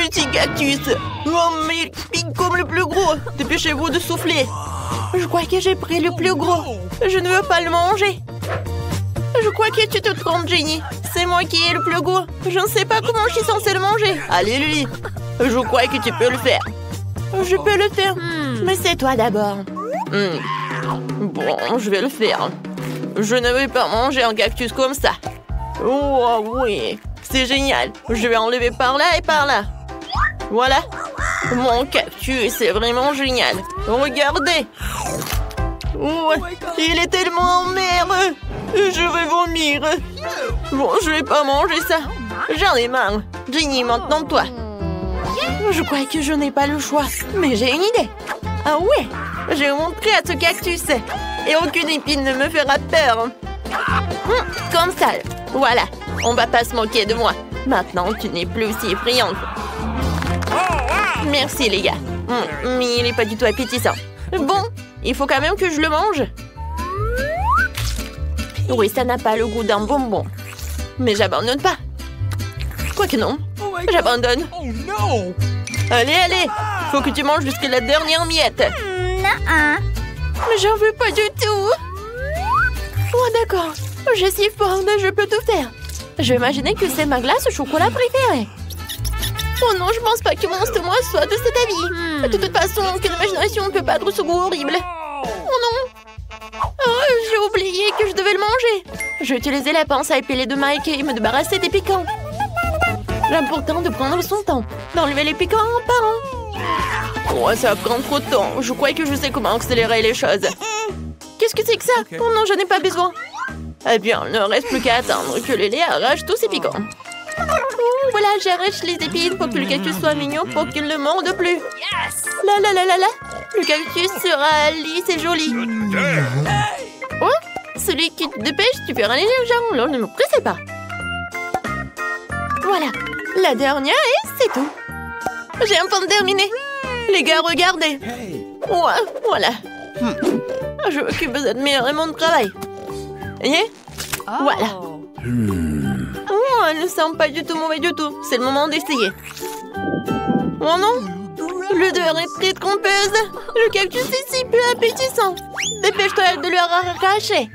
petit cactus. Oh, mais il pique comme le plus gros. Dépêchez-vous de souffler. Je crois que j'ai pris le plus gros. Je ne veux pas le manger. Je crois que tu te trompes, Jenny. C'est moi qui ai le plus gros. Je ne sais pas comment je suis censée le manger. Allez, Lily. Je crois que tu peux le faire. Je peux le faire. Mais c'est toi d'abord. Bon, je vais le faire. Je ne vais pas manger un cactus comme ça. Oh oui, c'est génial. Je vais enlever par là et par là. Voilà. Mon cactus, c'est vraiment génial. Regardez. Oh, il est tellement amer. Je vais vomir. Bon, je vais pas manger ça. J'en ai marre. Jenny, maintenant toi. Je crois que je n'ai pas le choix. Mais j'ai une idée. Ah ouais, je vais montrer à ce cactus. Et aucune épine ne me fera peur. Comme ça. Voilà, on va pas se moquer de moi. Maintenant, tu n'es plus aussi effrayante. Merci, les gars. Mais il n'est pas du tout appétissant. Bon, il faut quand même que je le mange. Oui, ça n'a pas le goût d'un bonbon. Mais j'abandonne pas. Quoique non, j'abandonne. Allez, allez, faut que tu manges jusqu'à la dernière miette. Mais j'en veux pas du tout. Oh, d'accord. Je suis forte, je peux tout faire. Je vais imaginer que c'est ma glace au chocolat préférée. Oh non, je pense pas que mon estomac soit de cet avis. De toute façon, aucune imagination ne peut battre ce goût horrible. Oh non. Oh, j'ai oublié que je devais le manger. J'ai utilisé la pince à épiler de Mike et me débarrasser des piquants. L'important de prendre son temps, d'enlever les piquants un par un. Oh, ça prend trop de temps. Je crois que je sais comment accélérer les choses. Qu'est-ce que c'est que ça? Oh non, je n'ai pas besoin. Eh bien, il ne reste plus qu'à attendre que Lily arrache tous ses piquants. Oh, voilà, j'arrache les épines pour que le cactus soit mignon pour qu'il ne morde plus. Là, là, là, là, là. Le cactus sera lisse et joli. Oh, celui qui te dépêche, tu feras les gens. Là, ne me pressez pas. Voilà, la dernière et c'est tout. J'ai enfin terminé. Les gars, regardez. Ouais, voilà. Je veux que vous admirez mon travail. Voyez? Voilà. Oh, elle ne sent pas du tout mauvais du tout. C'est le moment d'essayer. Oh non, l'odeur est très trompeuse. Le cactus est si peu appétissant. Dépêche-toi de leur arracher.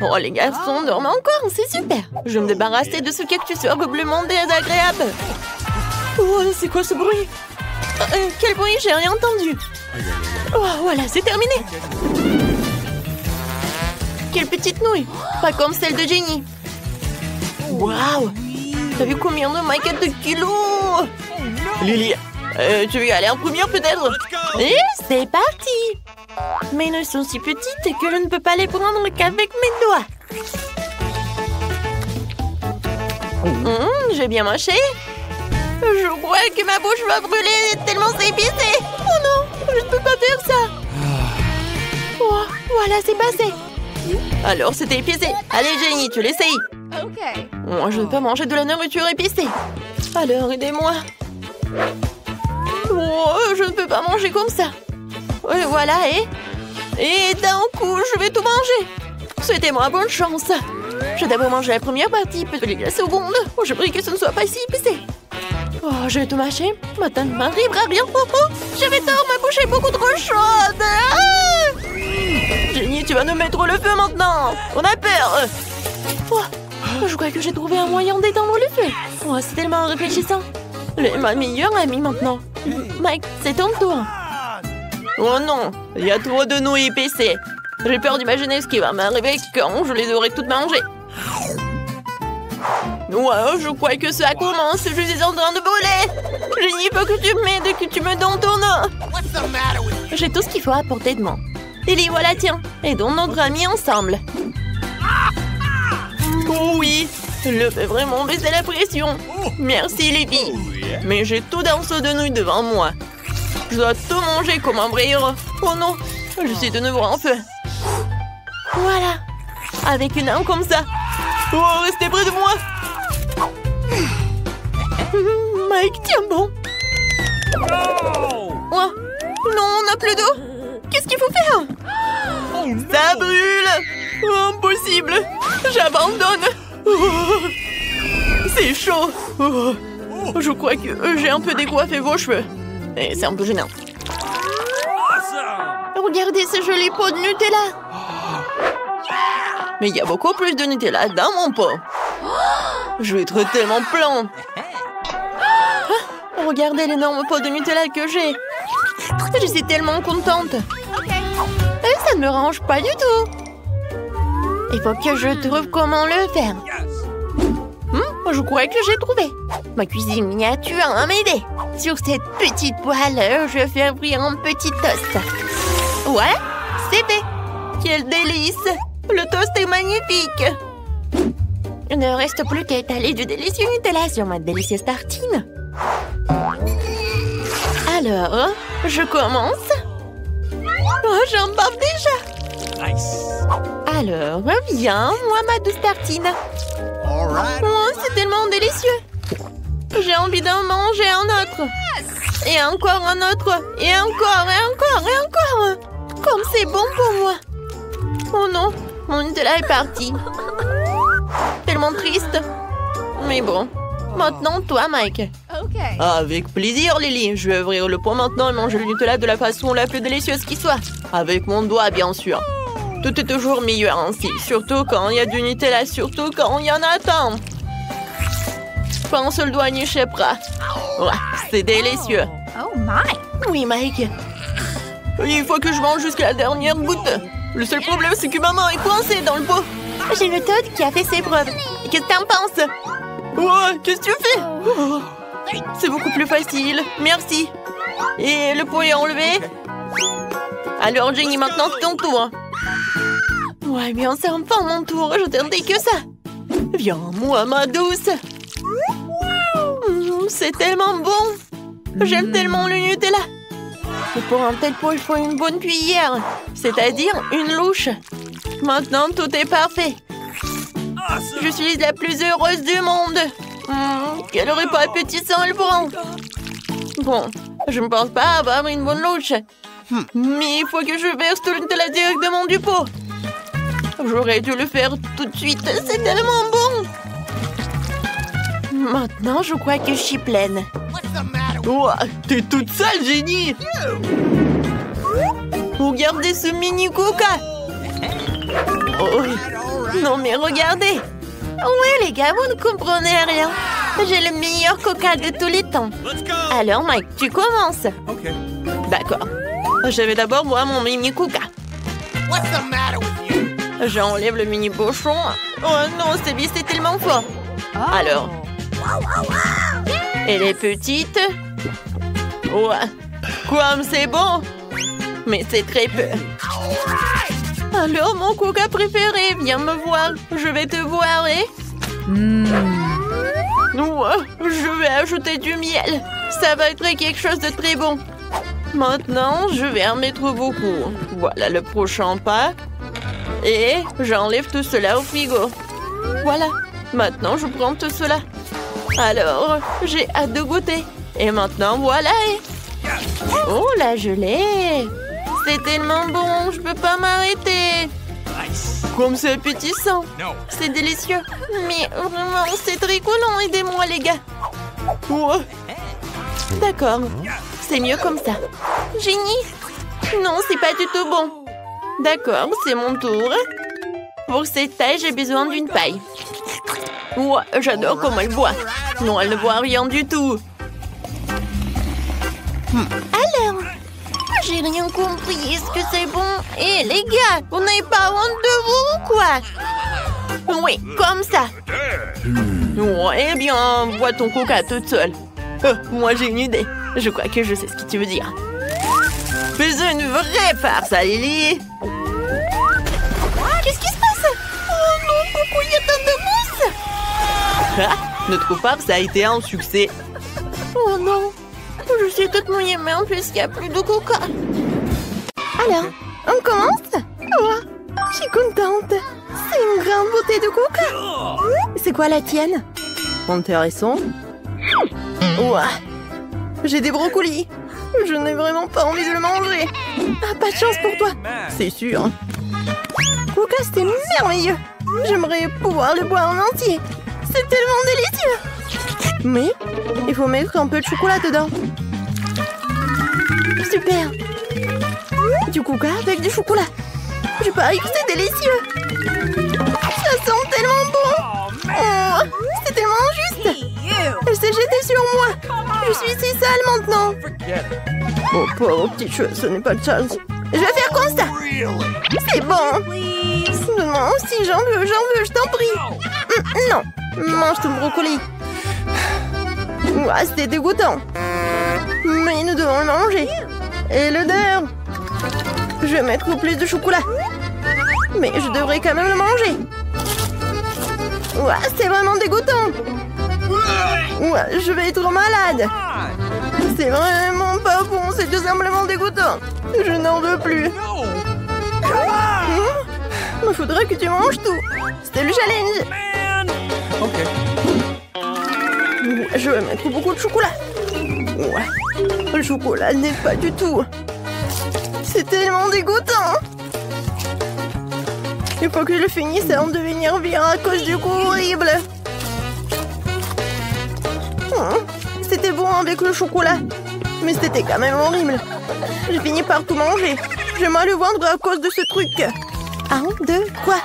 Oh, les garçons dorment encore, c'est super. Je vais me débarrasser de ce cactus horriblement désagréable. Oh, c'est quoi ce bruit? Quel bruit? J'ai rien entendu. Oh, voilà, c'est terminé. Quelle petite nouille. Pas comme celle de Jenny. Waouh. T'as vu combien de maquettes de kilos? Lily, tu veux y aller en première peut-être? Et c'est parti. Mais elles sont si petites que je ne peux pas les prendre qu'avec mes doigts. J'ai bien mâché. Je crois que ma bouche va brûler tellement c'est épicé. Oh non, je ne peux pas faire ça. Oh, voilà, c'est passé. Alors, c'était épicé. Allez, Jenny, tu l'essayes. Ok. Moi, je ne peux pas manger de la nourriture épicée. Alors, aidez-moi. Oh, je ne peux pas manger comme ça. Voilà, et d'un coup, je vais tout manger. Souhaitez-moi bonne chance. Je vais d'abord manger la première partie, puis la seconde. Oh, je prie que ce ne soit pas si épicé. Oh, je vais tout mâcher. Maintenant, ne m'arrivera rien. Oh, oh, j'avais tort, ma bouche est beaucoup trop chaude. Ah! Jenny, tu vas nous mettre le feu maintenant. On a peur. Oh, je crois que j'ai trouvé un moyen d'éteindre le feu. Oh, c'est tellement réfléchissant. Elle est ma meilleure amie maintenant. Mike, c'est ton tour. Oh non, il y a trop de nouilles épaissées. J'ai peur d'imaginer ce qui va m'arriver quand je les aurai toutes mangées. Ouais, je crois que ça commence. Je suis en train de brûler. Jenny, faut que tu m'aides, que tu me donnes ton eau. J'ai tout ce qu'il faut à portée de moi. Lily, voilà, tiens. Aidons notre ami ensemble. Oh oui, je fais vraiment baisser la pression. Merci, les filles. Mais j'ai tout d'un seau de nouilles devant moi. Je dois tout manger comme un vrai héros. Oh non, je suis de nouveau en feu. Voilà, avec une arme comme ça. Oh, restez près de moi. Mike, tiens bon. Oh, non, on n'a plus d'eau. Qu'est-ce qu'il faut faire? Ça brûle. Oh, impossible. J'abandonne. Oh, c'est chaud. Oh. Je crois que j'ai un peu décoiffé vos cheveux. Et c'est un peu gênant. Regardez ce joli pot de Nutella. Mais il y a beaucoup plus de Nutella dans mon pot. Je vais être tellement plein. Ah, regardez l'énorme pot de Nutella que j'ai. Je suis tellement contente. Et ça ne me range pas du tout. Il faut que je trouve comment le faire. Je crois que j'ai trouvé. Ma cuisine miniature va m'aider. Sur cette petite poêle, je vais faire frire un petit toast. Ouais, c'est fait. Quel délice. Le toast est magnifique. Il ne reste plus qu'à étaler du délicieux Nutella sur ma délicieuse tartine. Alors, je commence. Oh, j'en bave déjà. Nice. Alors, viens, moi ma douce tartine. Oh, c'est tellement délicieux. J'ai envie d'en manger un autre. Et encore un autre. Et encore, et encore, et encore. Comme c'est bon pour moi. Oh non, mon Nutella est parti. Tellement triste. Mais bon, maintenant toi, Mike. Avec plaisir, Lily. Je vais ouvrir le pot maintenant et manger le Nutella de la façon la plus délicieuse qui soit. Avec mon doigt, bien sûr. Tout est toujours meilleur ainsi. Surtout quand il y a du Nutella, surtout quand il y en a tant. Pas un seul doigt n'y échappera. Ouais, c'est délicieux. Oh, Mike. Oui, Mike. Il faut que je mange jusqu'à la dernière goutte. Le seul problème, c'est que maman est coincée dans le pot. J'ai le Todd qui a fait ses preuves. Qu'est-ce que t'en penses? Ouais, qu'est-ce que tu fais? Oh, c'est beaucoup plus facile. Merci. Et le pot est enlevé. Alors, Jenny, maintenant c'est ton tour. Ouais, bien, c'est enfin mon tour. Je t'attendais que ça. Viens, moi, ma douce. C'est tellement bon. J'aime tellement le Nutella. Et pour un tel pot, il faut une bonne cuillère. C'est-à-dire une louche. Maintenant, tout est parfait. Je suis la plus heureuse du monde. Quel repas appétissant elle prend. Bon, je ne pense pas avoir une bonne louche. Mais il faut que je verse tout le Nutella directement du pot. J'aurais dû le faire tout de suite. C'est tellement bon. Maintenant, je crois que je suis pleine. Oh, t'es toute sale, Jenny. Regardez ce mini coca. Oh, non, mais regardez. Ouais, les gars, vous ne comprenez rien. J'ai le meilleur coca de tous les temps. Alors, Mike, tu commences. D'accord. Je vais d'abord boire mon mini coca. J'enlève le mini pochon. Oh non, c'est tellement fort. Alors. Elle est petite. Ouais. Comme c'est bon. Mais c'est très peu. Alors, mon coca préféré, viens me voir. Je vais te voir et... Ouais, je vais ajouter du miel. Ça va être quelque chose de très bon. Maintenant, je vais en mettre beaucoup. Voilà le prochain pack. Et j'enlève tout cela au frigo. Voilà. Maintenant, je prends tout cela. Alors, j'ai hâte de goûter. Et maintenant, voilà. Oh, la gelée. C'est tellement bon, je peux pas m'arrêter. Comme c'est appétissant. C'est délicieux. Mais vraiment, c'est très collant. Aidez-moi, les gars. Ouais. D'accord. C'est mieux comme ça. Jenny? Non, c'est pas du tout bon. D'accord, c'est mon tour. Pour cette taille, j'ai besoin d'une paille. Ouais, j'adore comment elle boit. Non, elle ne boit rien du tout. Alors, j'ai rien compris. Est-ce que c'est bon? Eh, les gars, vous n'avez pas honte de vous ou quoi? Oui, comme ça. Ouais, eh bien, bois ton coca toute seule. Moi, j'ai une idée. Je crois que je sais ce que tu veux dire. Fais une vraie farce, Lily. Qu'est-ce qui se passe? Oh non, pourquoi il y a tant de mousse? Ah, notre farce a été un succès. Oh non, je suis toute mouillée, mais en plus, il n'y a plus de coca. Alors, on commence? Oh, je suis contente. C'est une grande bouteille de coca. C'est quoi la tienne? Intéressant. Ouah. J'ai des brocolis. Je n'ai vraiment pas envie de le manger. Ah, pas de chance pour toi. C'est sûr. Coca, c'était merveilleux. J'aimerais pouvoir le boire en entier. C'est tellement délicieux. Mais il faut mettre un peu de chocolat dedans. Super. Du coca avec du chocolat. Je parie que c'est délicieux. Ça sent tellement bon. Oh, c'est tellement injuste. Elle s'est jetée sur moi. Je suis si sale maintenant. Oh, pauvre petit cheveu, ce n'est pas de chance. Je vais faire comme ça. C'est bon. Non, si j'en veux, je t'en prie. Non, mange ton brocoli. Ouah, c'était dégoûtant. Mais nous devons le manger. Et l'odeur. Je vais mettre plus de chocolat. Mais je devrais quand même le manger. Ouah, c'est vraiment dégoûtant. Ouah, je vais être malade. C'est vraiment pas bon, c'est tout simplement dégoûtant. Je n'en veux plus. Il faudrait que tu manges tout. C'était le challenge. Je vais mettre beaucoup de chocolat. Ouais. Le chocolat n'est pas du tout. C'est tellement dégoûtant. Il faut que je finisse avant de devenir vilain à cause du goût horrible. C'était bon avec le chocolat. Mais c'était quand même horrible. J'ai fini par tout manger. J'ai mal au ventre à cause de ce truc. 1, 2, quoi?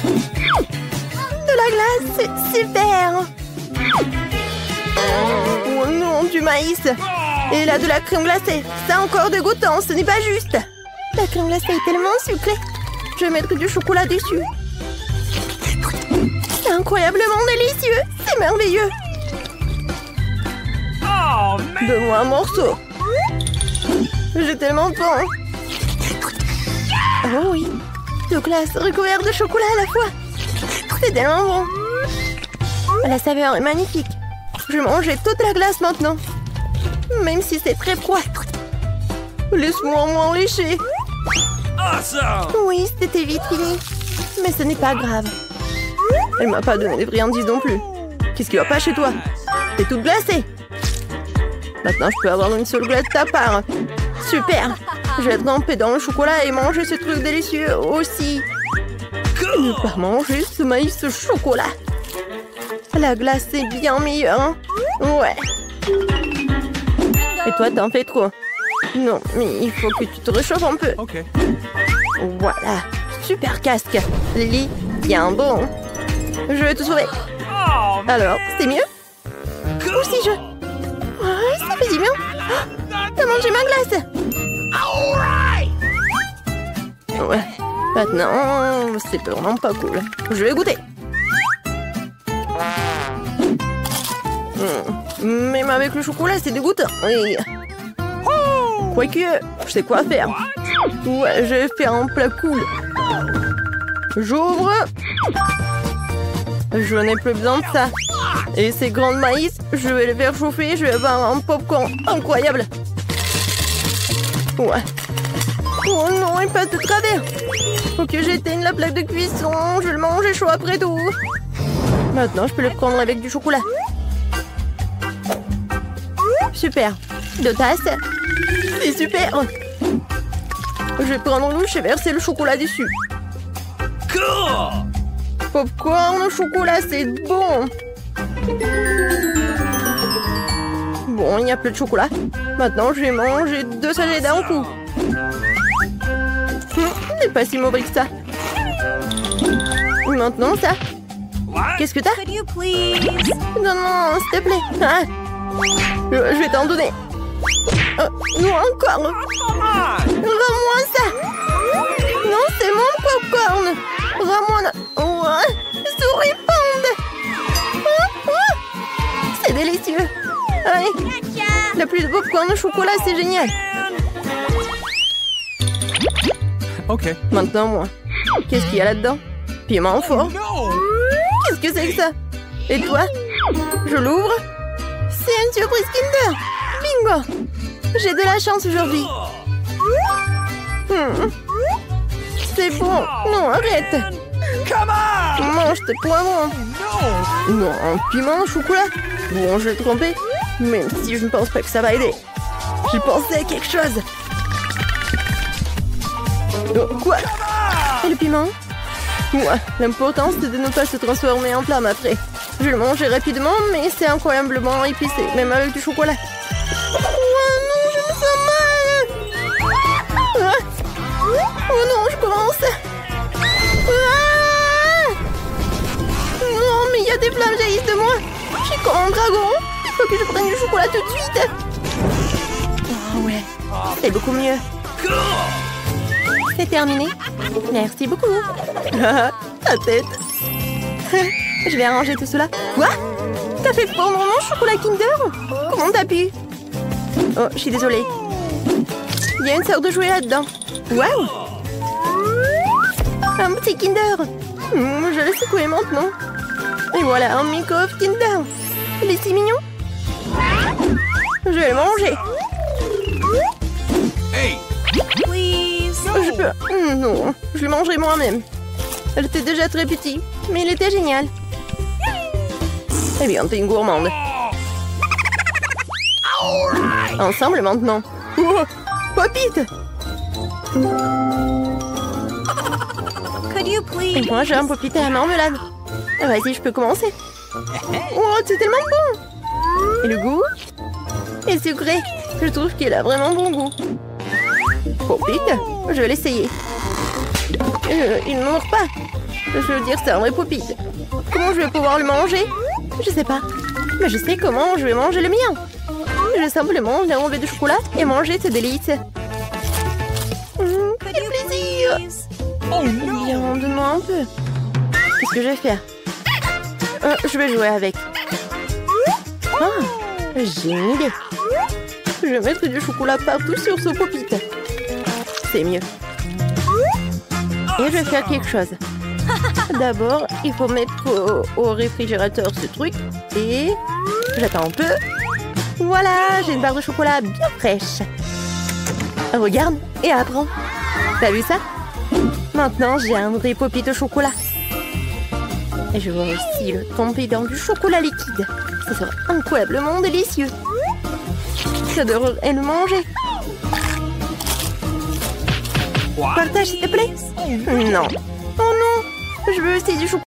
De la glace, c'est super. Oh non, du maïs. Et là, de la crème glacée. C'est encore dégoûtant, ce n'est pas juste. La crème glacée est tellement sucrée. Je vais mettre du chocolat dessus. C'est incroyablement délicieux. C'est merveilleux. Donne-moi un morceau. J'ai tellement faim. Oh oui. De glace recouverte de chocolat à la fois. C'est tellement bon. La saveur est magnifique. Je vais manger toute la glace maintenant. Même si c'est très froid. Laisse-moi m'en lécher. Oui, c'était vite fini. Mais ce n'est pas grave. Elle m'a pas donné de friandises non plus. Qu'est-ce qui va pas chez toi? T'es toute glacée. Maintenant, je peux avoir une seule glace de ta part. Super. Je vais tremper dans le chocolat et manger ce truc délicieux aussi. Ne pas manger ce maïs au chocolat. La glace est bien meilleure. Hein? Ouais. Et toi, t'en fais trop. Non, mais il faut que tu te réchauffes un peu. Ok. Voilà. Super casque. Lily, bien bon. Je vais te sauver. Alors, c'est mieux? Ou si je... Ouais, ça fait du bien. Oh, t'as mangé ma glace. Ouais. Maintenant, c'est vraiment pas cool. Je vais goûter. Même avec le chocolat, c'est dégoûtant. Oui. Quoique, je sais quoi faire. Ouais, je vais faire un plat cool. J'ouvre. Je n'ai plus besoin de ça. Et ces grains de maïs, je vais les faire chauffer. Je vais avoir un popcorn incroyable. Ouais. Oh non, il passe de travers. Faut que j'éteigne la plaque de cuisson. Je vais le manger chaud après tout. Maintenant, je peux le prendre avec du chocolat. Super. 2 tasses. C'est super. Je vais prendre une louche et verser le chocolat dessus. Popcorn au chocolat, c'est bon. Bon, il n'y a plus de chocolat. Maintenant, je vais manger 2 sachets d'un coup. C'est pas si mauvais que ça. Et maintenant, ça. Qu'est-ce que t'as? Non, non, s'il te plaît. Ah. Je vais t'en donner. Non, encore. Rends-moi ça. Non, c'est mon popcorn. Rends-moi... Ouais, souris pande. C'est délicieux. Allez. La pluie de popcorn au chocolat, c'est génial. Ok. Maintenant, moi. Qu'est-ce qu'il y a là-dedans? Piment fort. Qu'est-ce que c'est que ça? Et toi? Je l'ouvre. C'est une surprise Kinder. Bingo. J'ai de la chance aujourd'hui. C'est bon. Non, arrête. Mange tes poivrons. Non, un piment au chocolat. Bon, je vais le tremper. Même si je ne pense pas que ça va aider. J'ai pensé à quelque chose. Oh, quoi? Et le piment? Ouais, l'important c'est de ne pas se transformer en flamme après. Je le mangerai rapidement, mais c'est incroyablement épicé, même avec du chocolat. Oh non, je me sens mal. Ah. Oh non, je commence. Ah. Non, mais il y a des flammes jaillissent de moi. Je suis comme un dragon. Il faut que je prenne du chocolat tout de suite. Oh ouais, c'est beaucoup mieux. C'est terminé. Merci beaucoup. Ta tête. Je vais arranger tout cela. Quoi? T'as fait fondre mon chocolat Kinder? Comment t'as pu? Oh, je suis désolée. Il y a une sorte de jouet là-dedans. Waouh! Un petit Kinder. Je le secouer maintenant. Et voilà, un Minkoff Kinder. Il est si mignon. Je vais le manger. Hey! Je peux... Non, je le mangerai moi-même. Elle était déjà très petit, mais il était génial. Eh bien, t'es une gourmande. Ensemble maintenant. Oh, Pop-It! Et moi, j'ai un Pop-It à la marmelade. Vas-y, je peux commencer. Oh, c'est tellement bon! Et le goût? Et sucré. Je trouve qu'il a vraiment bon goût. Pop-It? Je vais l'essayer. Il ne mord pas. Je veux dire, c'est un vrai Pop-It. Comment je vais pouvoir le manger? Je sais pas. Mais je sais comment je vais manger le mien. Je vais simplement enlever du chocolat et manger ce délice. Quel plaisir! Oh Eh bien, donne-moi un peu. Qu'est-ce que je vais faire? Je vais jouer avec. Ah, j'ai une idée. Je vais mettre du chocolat partout sur ce Pop-It. C'est mieux. Et je vais faire quelque chose. D'abord, il faut mettre au réfrigérateur ce truc. Et j'attends un peu. Voilà, j'ai une barre de chocolat bien fraîche. Regarde et apprends. T'as vu ça? Maintenant, j'ai un vrai Pop-It au chocolat. Et je vais aussi le tremper dans du chocolat liquide. Ça sera incroyablement délicieux. Ça devrait le manger. Partage, s'il te plaît. Non. Oh non, je veux aussi du chocolat.